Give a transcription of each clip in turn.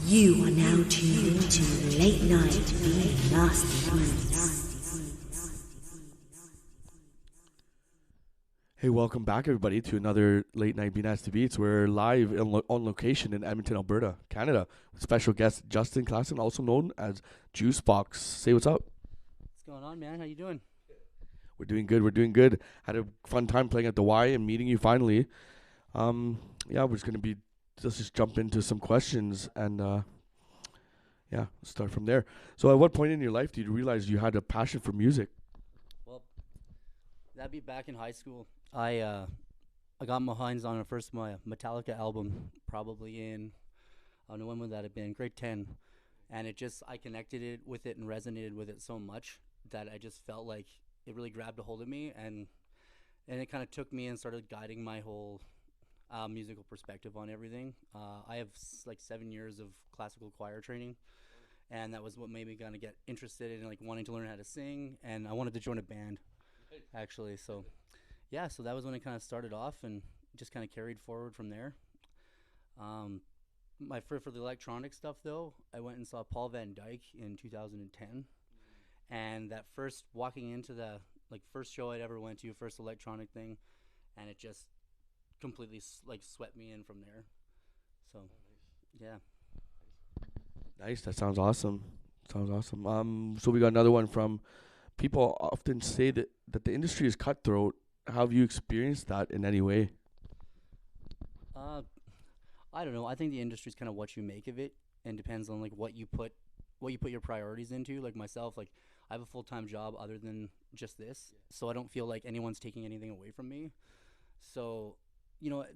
You are now tuned into Late Night Bnastybeats. Hey, welcome back, everybody, to another Late Night Bnastybeats. We're live on location in Edmonton, Alberta, Canada, with special guest Justin Classen, also known as Cebox. Say what's up. What's going on, man? How you doing? We're doing good. We're doing good. Had a fun time playing at the Y and meeting you finally. We're just gonna be let's just jump into some questions and start from there. So, at what point in your life did you realize you had a passion for music? Well, that'd be back in high school. I got my hands on my Metallica album, probably in I don't know when would that have been, grade 10, and I connected it with it and resonated with it so much that I just felt like it really grabbed a hold of me, and it kind of took me and started guiding my whole musical perspective on everything. I have like 7 years of classical choir training, and that was what made me kind of get interested in like wanting to learn how to sing, and I wanted to join a band actually. So yeah, so that was when it kind of started off and just kind of carried forward from there. For the electronic stuff though, I went and saw Paul Van Dyke in 2010, and that first walking into the first show I'd ever went to, first electronic thing, and it just completely swept me in from there. So yeah. Nice. That sounds awesome. So we got another one from people often say that the industry is cutthroat. Have you experienced that in any way? I don't know. I think the industry is kind of what you make of it, and depends on like what you put your priorities into. Like myself, like I have a full-time job other than just this, so I don't feel like anyone's taking anything away from me. So,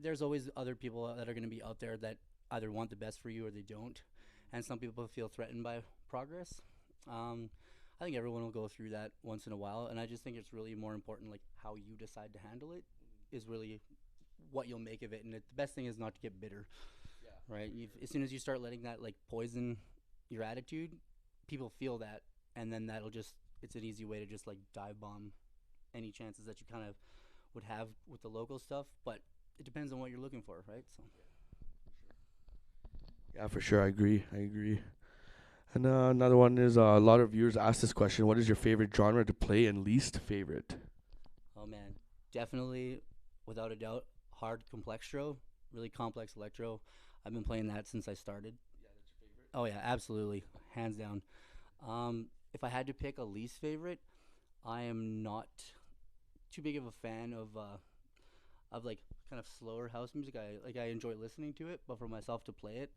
there's always other people that are going to be out there that either want the best for you or they don't, and some people feel threatened by progress. I think everyone will go through that once in a while, and I just think it's really more important like how you decide to handle it is really what you'll make of it. And the best thing is not to get bitter, right? As soon as you start letting that like poison your attitude, people feel that, and then it's an easy way to just like dive bomb any chances that you kind of would have with the local stuff. But it depends on what you're looking for, right? So Yeah, for sure. I agree. And another one is a lot of viewers ask this question: what is your favorite genre to play and least favorite? oh man, definitely, without a doubt, hard complextro, really complex electro. I've been playing that since I started. Yeah, that's your favorite. Oh yeah, absolutely, hands down. If I had to pick a least favorite, I am not too big of a fan of like kind of slower house music. I enjoy listening to it, but for myself to play it,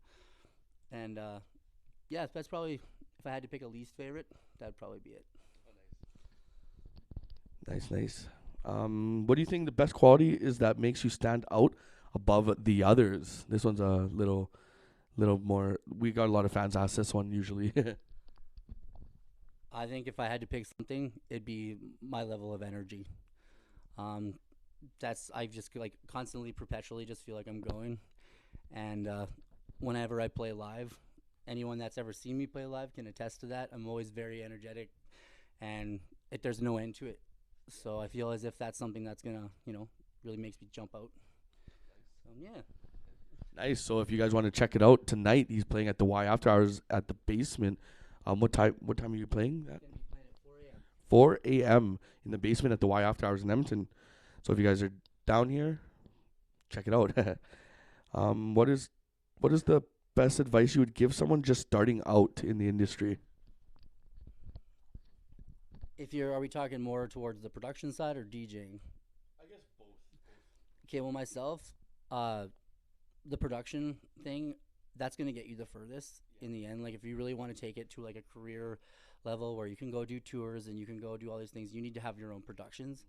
and yeah, that's probably, if I had to pick a least favorite, that'd probably be it. Nice. What do you think the best quality is that makes you stand out above the others? This one's a little more. We got a lot of fans ask this one usually. I think if I had to pick something, it'd be my level of energy. I just like constantly, perpetually just feel like I'm going, and whenever I play live, anyone that's ever seen me play live can attest to that. I'm always very energetic, and there's no end to it. So I feel as if that's something that's gonna, really makes me jump out. So yeah. Nice. So if you guys want to check it out tonight, he's playing at the Y After Hours at the basement. What time are you playing at? Gonna be playing at 4 a.m. 4 a.m. in the basement at the Y After Hours in Edmonton. So if you guys are down here, check it out. What is the best advice you would give someone just starting out in the industry? Are we talking more towards the production side or DJing? I guess both. Okay, well myself, the production thing, that's gonna get you the furthest in the end. Like if you really want to take it to like a career level where you can go do tours and you can go do all these things, you need to have your own productions.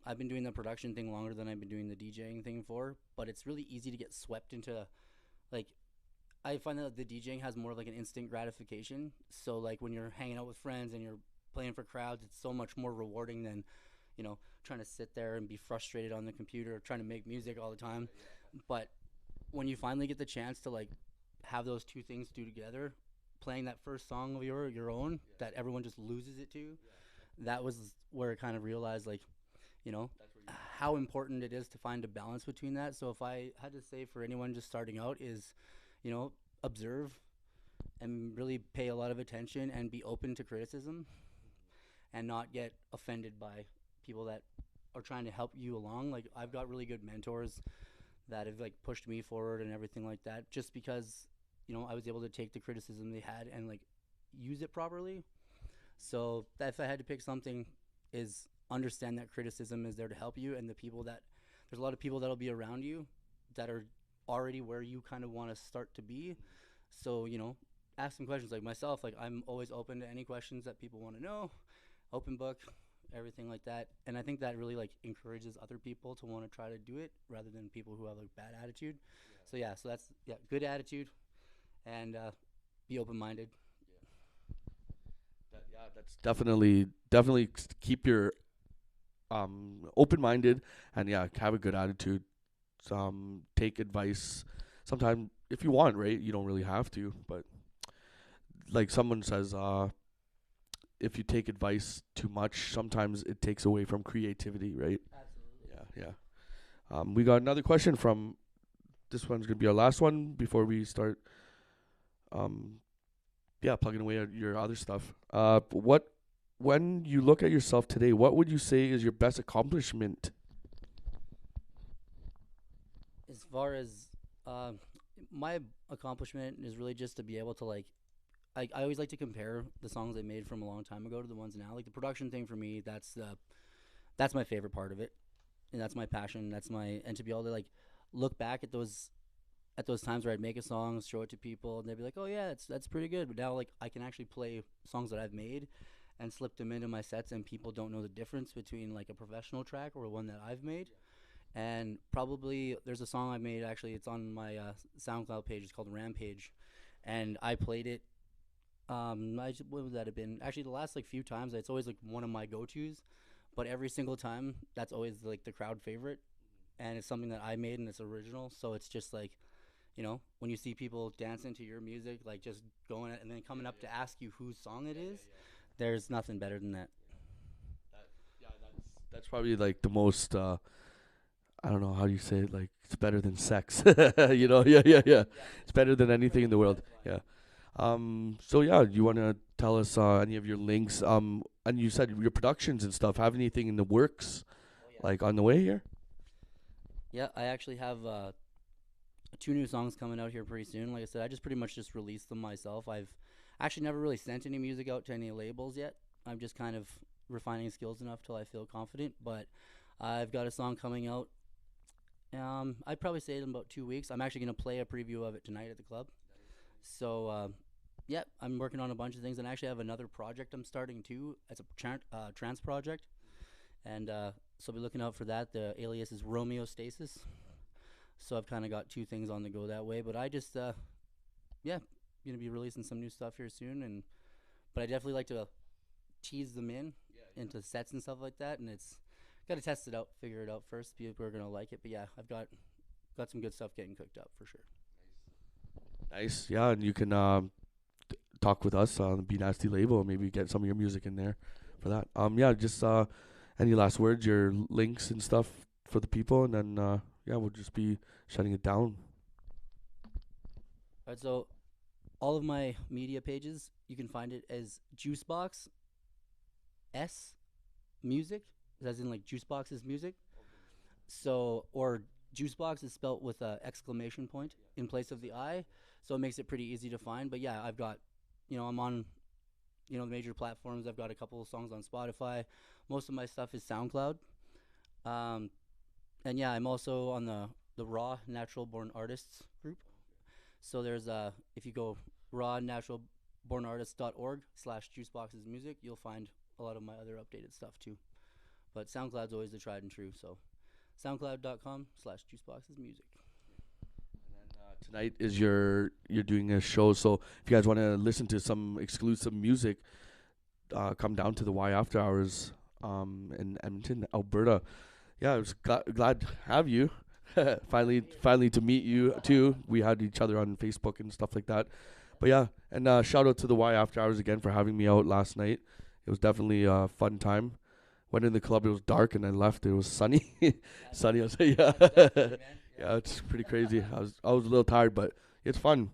I've been doing the production thing longer than I've been doing the DJing thing for, but it's really easy to get swept into like, I find that the DJing has more of like an instant gratification. So like when you're hanging out with friends and you're playing for crowds, it's so much more rewarding than, trying to sit there and be frustrated on the computer or trying to make music all the time. But when you finally get the chance to like have those two things do together, playing that first song of your own that everyone just loses it to, that was where I kind of realized like, how important it is to find a balance between that. So if I had to say for anyone just starting out is, observe and really pay a lot of attention and be open to criticism and not get offended by people that are trying to help you along. Like I've got really good mentors that have like pushed me forward and everything like that, just because I was able to take the criticism they had and like use it properly. So if I had to pick something, is understand that criticism is there to help you, and there's a lot of people that'll be around you that are already where you kind of want to start to be. So ask some questions. Like myself, like I'm always open to any questions that people want to know, open book, everything like that. And I think that really like encourages other people to want to try to do it rather than people who have like bad attitude. So that's good attitude, and be open-minded. That's definitely keep your open-minded, and have a good attitude. Take advice sometimes if you want, right? You don't really have to, but like someone says, if you take advice too much, sometimes it takes away from creativity, right? Absolutely. Yeah. We got another question from, this one's gonna be our last one before we start plugging away at your other stuff. When you look at yourself today, what would you say is your best accomplishment? As far as my accomplishment is really just to be able to like, I always like to compare the songs I made from a long time ago to the ones now. Like the production thing for me, that's my favorite part of it, and that's my passion. And to be able to like look back at those times where I'd make a song, show it to people, and they'd be like, "Oh yeah, that's pretty good." But now like I can actually play songs that I've made and slip them into my sets, and people don't know the difference between like a professional track or one that I've made. And probably there's a song I made, actually it's on my SoundCloud page, it's called Rampage, and I played it what would that have been, actually the last like few times, it's always like one of my go-tos, but every single time that's always like the crowd favorite, and it's something that I made and it's original. So it's just like, when you see people dancing to your music, like just going and then coming up to ask you whose song it is, there's nothing better than that. That's probably like the most I don't know how you say it, like it's better than sex. It's better than anything in the world. So you want to tell us any of your links, and you said your productions and stuff, have anything in the works like on the way here? I actually have 2 new songs coming out here pretty soon. Like I said, I just pretty much just released them myself. I've actually never really sent any music out to any labels yet. I'm just kind of refining skills enough till I feel confident, but I've got a song coming out. I'd probably say it in about 2 weeks. I'm actually going to play a preview of it tonight at the club. So, I'm working on a bunch of things, and I actually have another project I'm starting too. It's a trance project, and so be looking out for that. The alias is Romeo Stasis. So I've kind of got 2 things on the go that way, but I just, going to be releasing some new stuff here soon, but I definitely like to tease them into sets and stuff like that, and it's got to test it out, figure it out first. People are going to like it, but I've got some good stuff getting cooked up for sure. Nice. Yeah, and you can talk with us on the Be Nasty label and maybe get some of your music in there for that. Just any last words, your links and stuff for the people, and then we'll just be shutting it down. All right, so all of my media pages, you can find it as Juicebox S Music, as in like Juicebox is music. So, or Juicebox is spelt with a exclamation point in place of the I, so it makes it pretty easy to find. But I've got, I'm on, the major platforms. I've got a couple of songs on Spotify. Most of my stuff is SoundCloud. And I'm also on the Raw Natural Born Artists group. So there's if you go rawnaturalbornartists.org/juiceboxesmusic, you'll find a lot of my other updated stuff too. But SoundCloud's always the tried and true. So soundcloud.com/juiceboxesmusic. And then tonight is you're doing a show. So if you guys want to listen to some exclusive music, come down to the Y After Hours in Edmonton, Alberta. I was glad to have you. finally to meet you too. We had each other on Facebook and stuff like that. But and shout out to the Y After Hours again for having me out last night. It was definitely a fun time. Went in the club, it was dark, and I left. It was sunny. Sunny, I was it's pretty crazy. I was a little tired, but it's fun.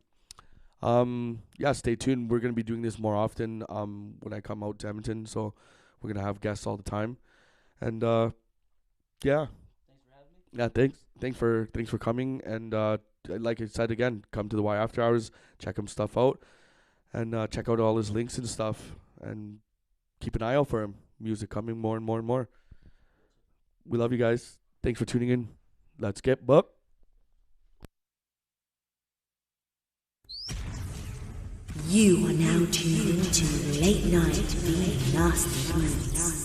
Yeah, stay tuned. We're gonna be doing this more often. When I come out to Edmonton, so we're gonna have guests all the time. And yeah, Thanks for having me. yeah. Thanks for coming. And like I said again, come to the Y After Hours. Check him stuff out, and check out all his links and stuff. And keep an eye out for him. Music coming more and more and more. We love you guys. Thanks for tuning in. Let's get booked. You are now tuned into Late Night Bnastybeats.